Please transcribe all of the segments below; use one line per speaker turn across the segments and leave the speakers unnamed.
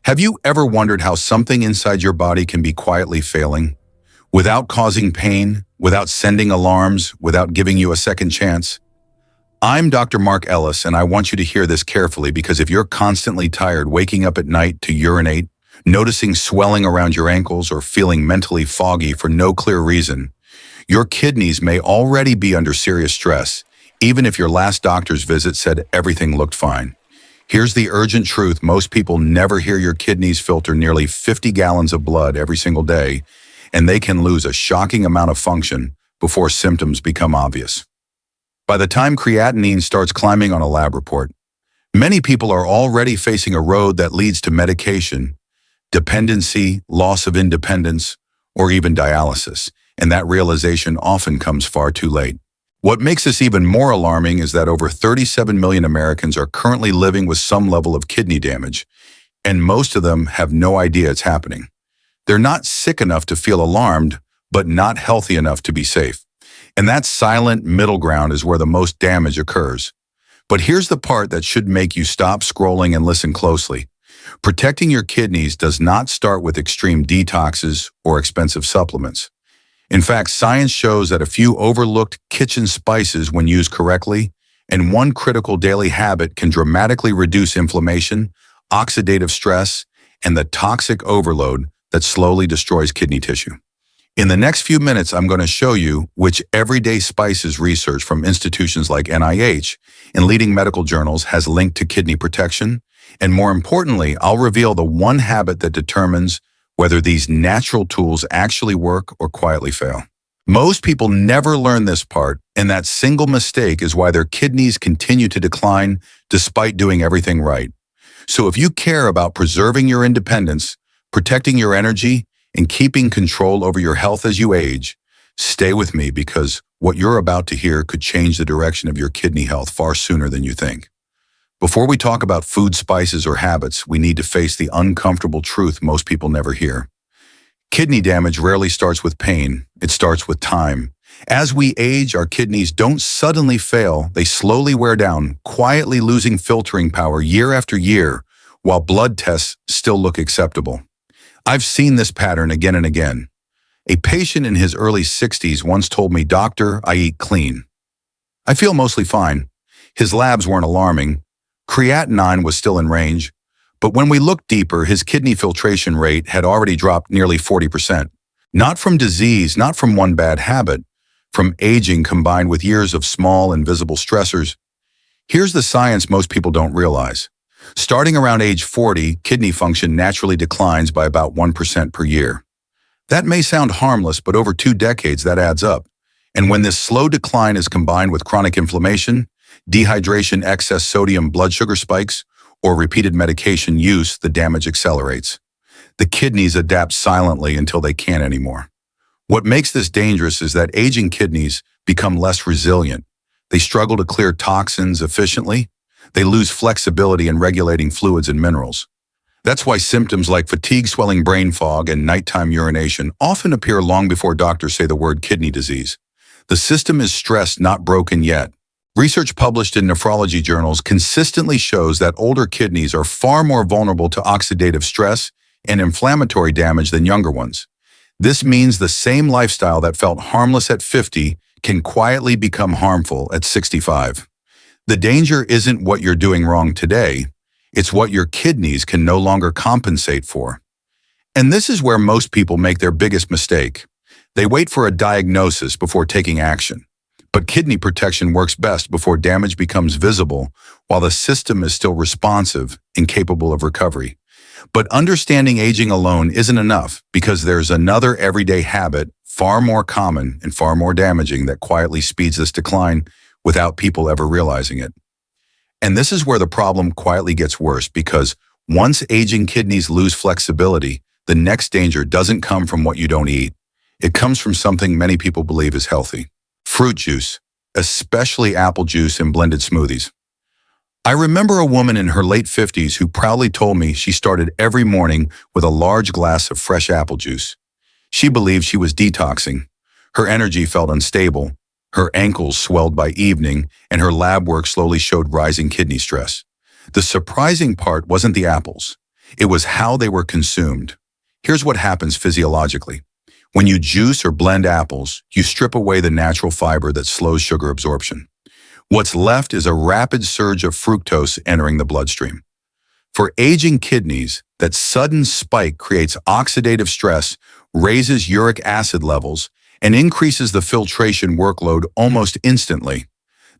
Have you ever wondered how something inside your body can be quietly failing, without causing pain, without sending alarms, without giving you a second chance? I'm Dr. Mark Ellis, and I want you to hear this carefully because if you're constantly tired, waking up at night to urinate, noticing swelling around your ankles, or feeling mentally foggy for no clear reason, your kidneys may already be under serious stress, even if your last doctor's visit said everything looked fine. Here's the urgent truth: most people never hear your kidneys filter nearly 50 gallons of blood every single day, and they can lose a shocking amount of function before symptoms become obvious. By the time creatinine starts climbing on a lab report, many people are already facing a road that leads to medication, dependency, loss of independence, or even dialysis, and that realization often comes far too late. What makes this even more alarming is that over 37 million Americans are currently living with some level of kidney damage, and most of them have no idea it's happening. They're not sick enough to feel alarmed, but not healthy enough to be safe. And that silent middle ground is where the most damage occurs. But here's the part that should make you stop scrolling and listen closely. Protecting your kidneys does not start with extreme detoxes or expensive supplements. In fact, science shows that a few overlooked kitchen spices, when used correctly, and one critical daily habit can dramatically reduce inflammation, oxidative stress, and the toxic overload that slowly destroys kidney tissue. In the next few minutes, I'm going to show you which everyday spices research from institutions like NIH and leading medical journals has linked to kidney protection, and more importantly, I'll reveal the one habit that determines whether these natural tools actually work or quietly fail. Most people never learn this part, and that single mistake is why their kidneys continue to decline despite doing everything right. So if you care about preserving your independence, protecting your energy, and keeping control over your health as you age, stay with me because what you're about to hear could change the direction of your kidney health far sooner than you think. Before we talk about food, spices, or habits, we need to face the uncomfortable truth most people never hear. Kidney damage rarely starts with pain, it starts with time. As we age, our kidneys don't suddenly fail, they slowly wear down, quietly losing filtering power year after year, while blood tests still look acceptable. I've seen this pattern again and again. A patient in his early 60s once told me, "Doctor, I eat clean. I feel mostly fine." His labs weren't alarming. Creatinine was still in range, but when we looked deeper, his kidney filtration rate had already dropped nearly 40%. Not from disease, not from one bad habit, from aging combined with years of small, invisible stressors. Here's the science most people don't realize. Starting around age 40, kidney function naturally declines by about 1% per year. That may sound harmless, but over 2 decades, that adds up. And when this slow decline is combined with chronic inflammation, dehydration, excess sodium, blood sugar spikes, or repeated medication use, the damage accelerates. The kidneys adapt silently until they can't anymore. What makes this dangerous is that aging kidneys become less resilient. They struggle to clear toxins efficiently. They lose flexibility in regulating fluids and minerals. That's why symptoms like fatigue, swelling, brain fog, and nighttime urination often appear long before doctors say the word kidney disease. The system is stressed, not broken yet. Research published in nephrology journals consistently shows that older kidneys are far more vulnerable to oxidative stress and inflammatory damage than younger ones. This means the same lifestyle that felt harmless at 50 can quietly become harmful at 65. The danger isn't what you're doing wrong today, it's what your kidneys can no longer compensate for. And this is where most people make their biggest mistake. They wait for a diagnosis before taking action. But kidney protection works best before damage becomes visible, while the system is still responsive and capable of recovery. But understanding aging alone isn't enough, because there's another everyday habit, far more common and far more damaging, that quietly speeds this decline without people ever realizing it. And this is where the problem quietly gets worse, because once aging kidneys lose flexibility, the next danger doesn't come from what you don't eat. It comes from something many people believe is healthy: fruit juice, especially apple juice in blended smoothies. I remember a woman in her late 50s who proudly told me she started every morning with a large glass of fresh apple juice. She believed she was detoxing. Her energy felt unstable. Her ankles swelled by evening, and her lab work slowly showed rising kidney stress. The surprising part wasn't the apples. It was how they were consumed. Here's what happens physiologically. When you juice or blend apples, you strip away the natural fiber that slows sugar absorption. What's left is a rapid surge of fructose entering the bloodstream. For aging kidneys, that sudden spike creates oxidative stress, raises uric acid levels, and increases the filtration workload almost instantly.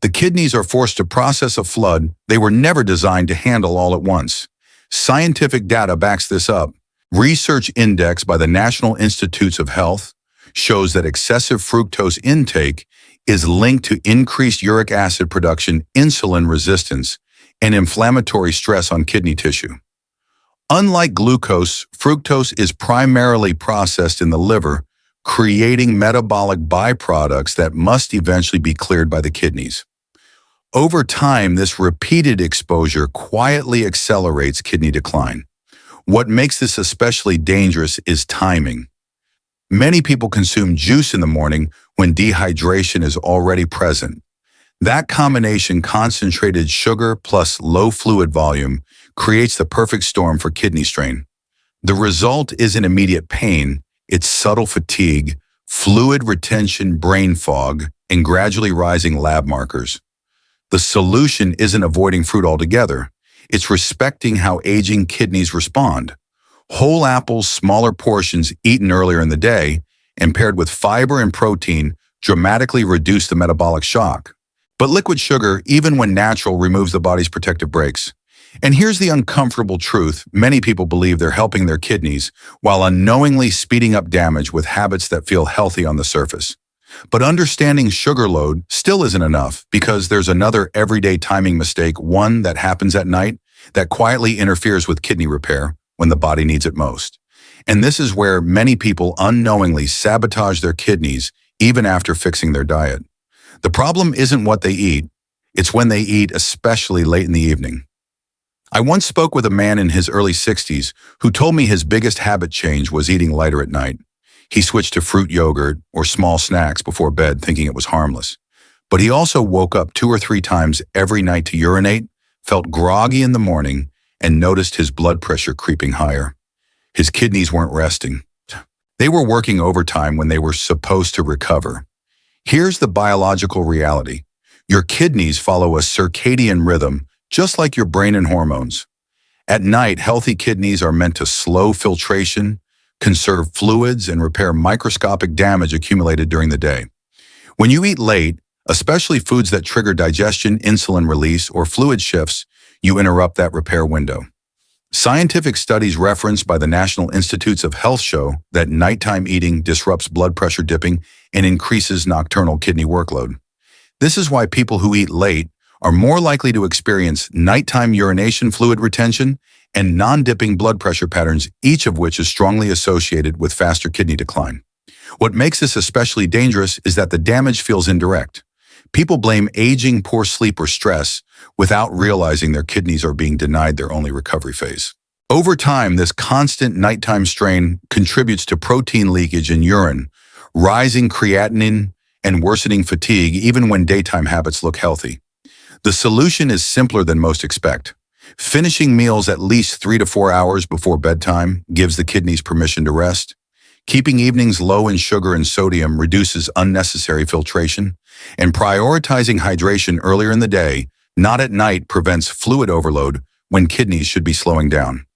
The kidneys are forced to process a flood they were never designed to handle all at once. Scientific data backs this up. Research index by the National Institutes of Health shows that excessive fructose intake is linked to increased uric acid production, insulin resistance, and inflammatory stress on kidney tissue. Unlike glucose, fructose is primarily processed in the liver, creating metabolic byproducts that must eventually be cleared by the kidneys. Over time, this repeated exposure quietly accelerates kidney decline. What makes this especially dangerous is timing. Many people consume juice in the morning when dehydration is already present. That combination, concentrated sugar plus low fluid volume, creates the perfect storm for kidney strain. The result isn't immediate pain, it's subtle fatigue, fluid retention, brain fog, and gradually rising lab markers. The solution isn't avoiding fruit altogether. It's respecting how aging kidneys respond. Whole apples, smaller portions eaten earlier in the day, and paired with fiber and protein, dramatically reduce the metabolic shock. But liquid sugar, even when natural, removes the body's protective brakes. And here's the uncomfortable truth. Many people believe they're helping their kidneys while unknowingly speeding up damage with habits that feel healthy on the surface. But understanding sugar load still isn't enough, because there's another everyday timing mistake, one that happens at night, that quietly interferes with kidney repair when the body needs it most. And this is where many people unknowingly sabotage their kidneys even after fixing their diet. The problem isn't what they eat, it's when they eat, especially late in the evening. I once spoke with a man in his early 60s who told me his biggest habit change was eating lighter at night. He switched to fruit yogurt or small snacks before bed, thinking it was harmless. But he also woke up 2 or 3 times every night to urinate, felt groggy in the morning, and noticed his blood pressure creeping higher. His kidneys weren't resting. They were working overtime when they were supposed to recover. Here's the biological reality. Your kidneys follow a circadian rhythm, just like your brain and hormones. At night, healthy kidneys are meant to slow filtration, conserve fluids, and repair microscopic damage accumulated during the day. When you eat late, especially foods that trigger digestion, insulin release, or fluid shifts, you interrupt that repair window. Scientific studies referenced by the National Institutes of Health show that nighttime eating disrupts blood pressure dipping and increases nocturnal kidney workload. This is why people who eat late are more likely to experience nighttime urination fluid retention and non-dipping blood pressure patterns, each of which is strongly associated with faster kidney decline. What makes this especially dangerous is that the damage feels indirect. People blame aging, poor sleep, or stress without realizing their kidneys are being denied their only recovery phase. Over time, this constant nighttime strain contributes to protein leakage in urine, rising creatinine, and worsening fatigue even when daytime habits look healthy. The solution is simpler than most expect. Finishing meals at least 3 to 4 hours before bedtime gives the kidneys permission to rest. Keeping evenings low in sugar and sodium reduces unnecessary filtration, and prioritizing hydration earlier in the day, not at night, prevents fluid overload when kidneys should be slowing down.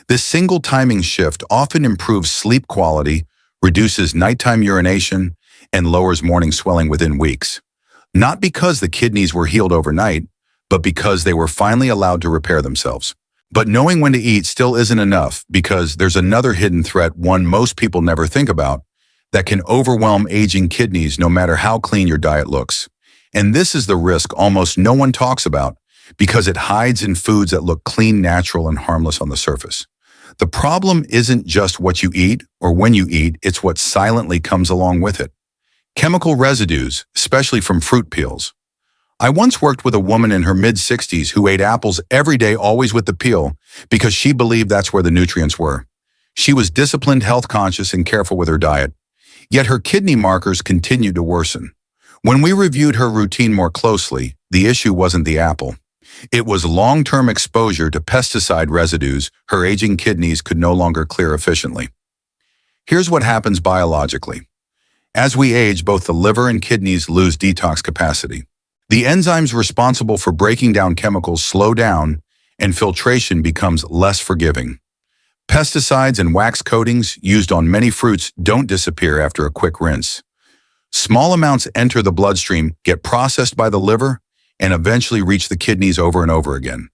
This single timing shift often improves sleep quality, reduces nighttime urination, and lowers morning swelling within weeks. Not because the kidneys were healed overnight, but because they were finally allowed to repair themselves. But knowing when to eat still isn't enough, because there's another hidden threat, one most people never think about, that can overwhelm aging kidneys no matter how clean your diet looks. And this is the risk almost no one talks about, because it hides in foods that look clean, natural, and harmless on the surface. The problem isn't just what you eat or when you eat, it's what silently comes along with it. Chemical residues, especially from fruit peels. I once worked with a woman in her mid-60s who ate apples every day, always with the peel, because she believed that's where the nutrients were. She was disciplined, health-conscious, and careful with her diet. Yet her kidney markers continued to worsen. When we reviewed her routine more closely, the issue wasn't the apple. It was long-term exposure to pesticide residues her aging kidneys could no longer clear efficiently. Here's what happens biologically. As we age, both the liver and kidneys lose detox capacity. The enzymes responsible for breaking down chemicals slow down, and filtration becomes less forgiving. Pesticides and wax coatings used on many fruits don't disappear after a quick rinse. Small amounts enter the bloodstream, get processed by the liver, and eventually reach the kidneys over and over again.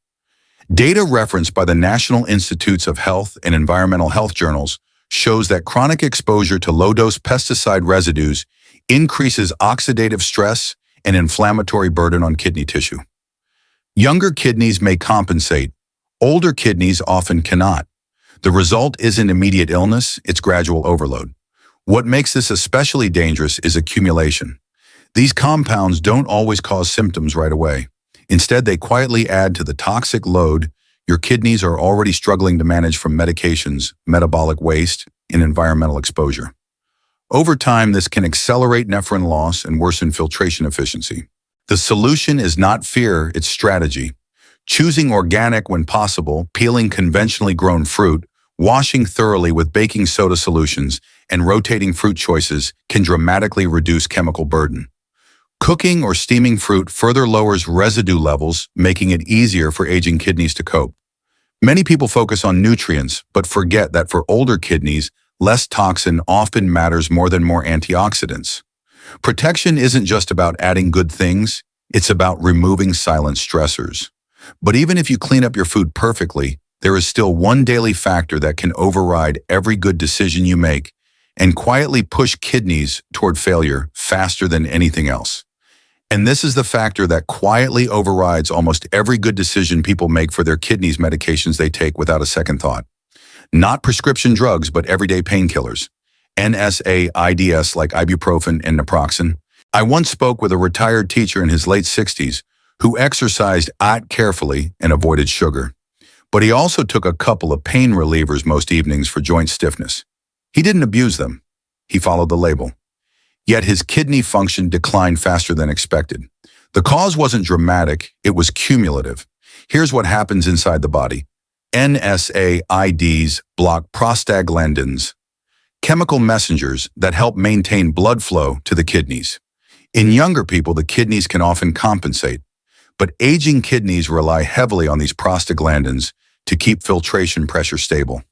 Data referenced by the National Institutes of Health and Environmental Health journals shows that chronic exposure to low-dose pesticide residues increases oxidative stress and inflammatory burden on kidney tissue. Younger kidneys may compensate, older kidneys often cannot. The result isn't immediate illness, it's gradual overload. What makes this especially dangerous is accumulation. These compounds don't always cause symptoms right away. Instead, they quietly add to the toxic load your kidneys are already struggling to manage from medications, metabolic waste, and environmental exposure. Over time, this can accelerate nephron loss and worsen filtration efficiency. The solution is not fear, it's strategy. Choosing organic when possible, peeling conventionally grown fruit, washing thoroughly with baking soda solutions, and rotating fruit choices can dramatically reduce chemical burden. Cooking or steaming fruit further lowers residue levels, making it easier for aging kidneys to cope. Many people focus on nutrients, but forget that for older kidneys, less toxin often matters more than more antioxidants. Protection isn't just about adding good things, it's about removing silent stressors. But even if you clean up your food perfectly, there is still one daily factor that can override every good decision you make and quietly push kidneys toward failure faster than anything else. And this is the factor that quietly overrides almost every good decision people make for their kidneys medications they take without a second thought. Not prescription drugs, but everyday painkillers. NSAIDs like ibuprofen and naproxen. I once spoke with a retired teacher in his late 60s who exercised carefully and avoided sugar. But he also took a couple of pain relievers most evenings for joint stiffness. He didn't abuse them. He followed the label. Yet his kidney function declined faster than expected. The cause wasn't dramatic, it was cumulative. Here's what happens inside the body. NSAIDs block prostaglandins, chemical messengers that help maintain blood flow to the kidneys. In younger people, the kidneys can often compensate, but aging kidneys rely heavily on these prostaglandins to keep filtration pressure stable.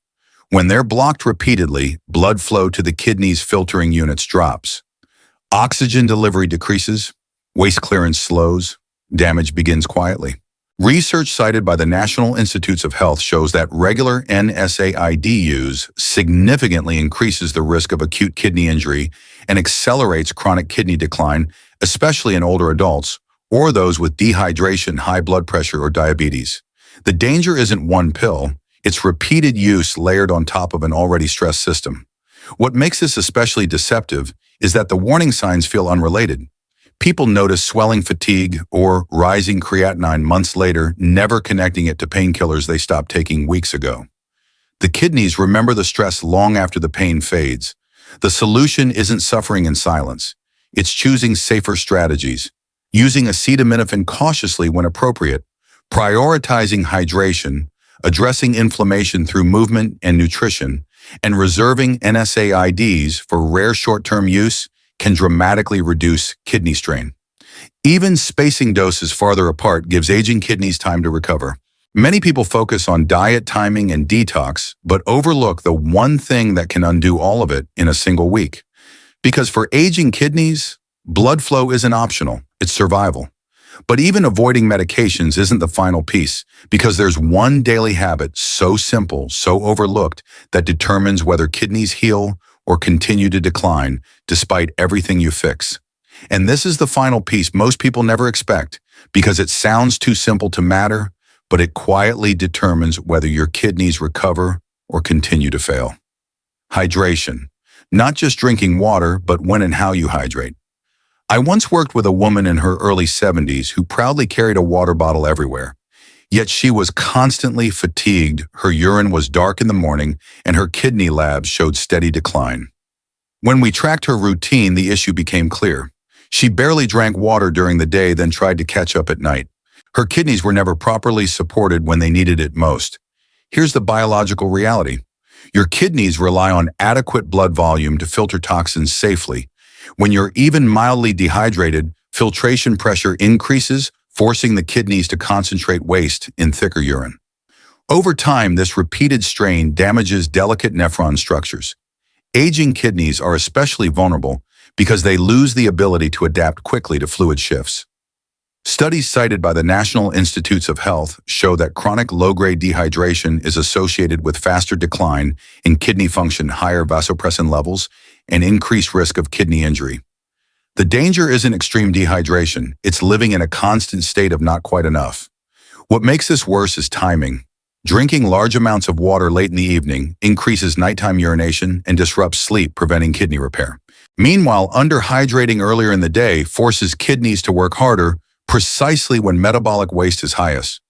When they're blocked repeatedly, blood flow to the kidneys' filtering units drops. Oxygen delivery decreases, waste clearance slows, damage begins quietly. Research cited by the National Institutes of Health shows that regular NSAID use significantly increases the risk of acute kidney injury and accelerates chronic kidney decline, especially in older adults or those with dehydration, high blood pressure, or diabetes. The danger isn't one pill, it's repeated use layered on top of an already stressed system. What makes this especially deceptive is that the warning signs feel unrelated. People notice swelling fatigue or rising creatinine months later, never connecting it to painkillers they stopped taking weeks ago. The kidneys remember the stress long after the pain fades. The solution isn't suffering in silence. It's choosing safer strategies, using acetaminophen cautiously when appropriate, prioritizing hydration, addressing inflammation through movement and nutrition, and reserving NSAIDs for rare short-term use can dramatically reduce kidney strain. Even spacing doses farther apart gives aging kidneys time to recover. Many people focus on diet timing and detox, but overlook the one thing that can undo all of it in a single week. Because for aging kidneys, blood flow isn't optional, it's survival. But even avoiding medications isn't the final piece, because there's one daily habit so simple, so overlooked, that determines whether kidneys heal or continue to decline despite everything you fix. And this is the final piece most people never expect, because it sounds too simple to matter, but it quietly determines whether your kidneys recover or continue to fail. Hydration. Not just drinking water, but when and how you hydrate. I once worked with a woman in her early 70s who proudly carried a water bottle everywhere. Yet she was constantly fatigued, her urine was dark in the morning, and her kidney labs showed steady decline. When we tracked her routine, the issue became clear. She barely drank water during the day, then tried to catch up at night. Her kidneys were never properly supported when they needed it most. Here's the biological reality. Your kidneys rely on adequate blood volume to filter toxins safely. When you're even mildly dehydrated, filtration pressure increases, forcing the kidneys to concentrate waste in thicker urine. Over time, this repeated strain damages delicate nephron structures. Aging kidneys are especially vulnerable because they lose the ability to adapt quickly to fluid shifts. Studies cited by the National Institutes of Health show that chronic low-grade dehydration is associated with faster decline in kidney function, higher vasopressin levels, and increased risk of kidney injury. The danger isn't extreme dehydration, it's living in a constant state of not quite enough. What makes this worse is timing. Drinking large amounts of water late in the evening increases nighttime urination and disrupts sleep, preventing kidney repair. Meanwhile, underhydrating earlier in the day forces kidneys to work harder, precisely when metabolic waste is highest.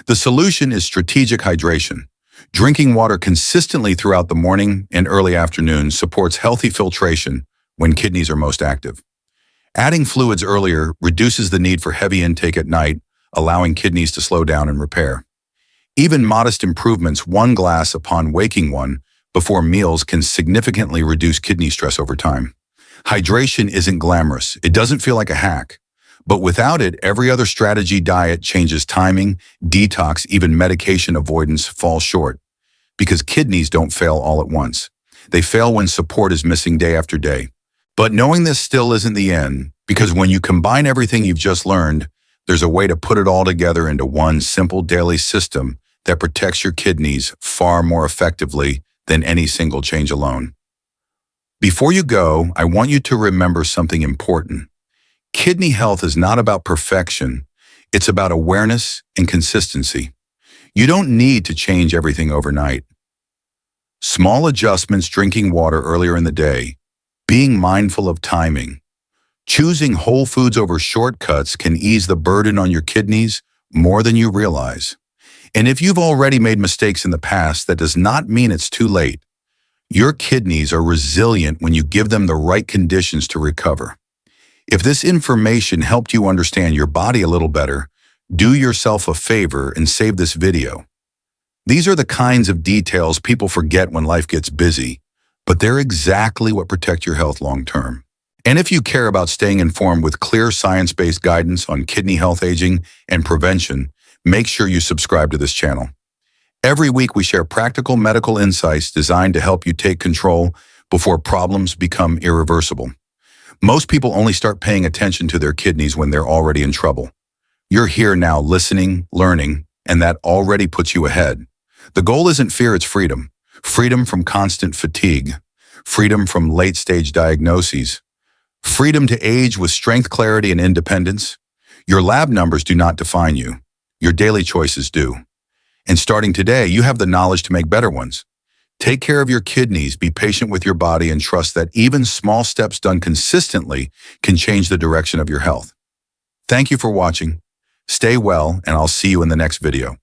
The solution is strategic hydration. Drinking water consistently throughout the morning and early afternoon supports healthy filtration when kidneys are most active. Adding fluids earlier reduces the need for heavy intake at night, allowing kidneys to slow down and repair. Even modest improvements, one glass upon waking one before meals, can significantly reduce kidney stress over time. Hydration isn't glamorous. It doesn't feel like a hack. But without it, every other strategy, diet changes, timing, detox, even medication avoidance falls short. Because kidneys don't fail all at once. They fail when support is missing day after day. But knowing this still isn't the end, because when you combine everything you've just learned, there's a way to put it all together into one simple daily system that protects your kidneys far more effectively than any single change alone. Before you go, I want you to remember something important. Kidney health is not about perfection. It's about awareness and consistency. You don't need to change everything overnight. Small adjustments, drinking water earlier in the day, being mindful of timing, choosing whole foods over shortcuts can ease the burden on your kidneys more than you realize. And if you've already made mistakes in the past, that does not mean it's too late. Your kidneys are resilient when you give them the right conditions to recover. If this information helped you understand your body a little better, do yourself a favor and save this video. These are the kinds of details people forget when life gets busy, but they're exactly what protect your health long term. And if you care about staying informed with clear science-based guidance on kidney health, aging, and prevention, make sure you subscribe to this channel. Every week we share practical medical insights designed to help you take control before problems become irreversible. Most people only start paying attention to their kidneys when they're already in trouble. You're here now listening, learning, and that already puts you ahead. The goal isn't fear, it's freedom. Freedom from constant fatigue. Freedom from late-stage diagnoses. Freedom to age with strength, clarity, and independence. Your lab numbers do not define you. Your daily choices do. And starting today, you have the knowledge to make better ones. Take care of your kidneys, be patient with your body, and trust that even small steps done consistently can change the direction of your health. Thank you for watching. Stay well, and I'll see you in the next video.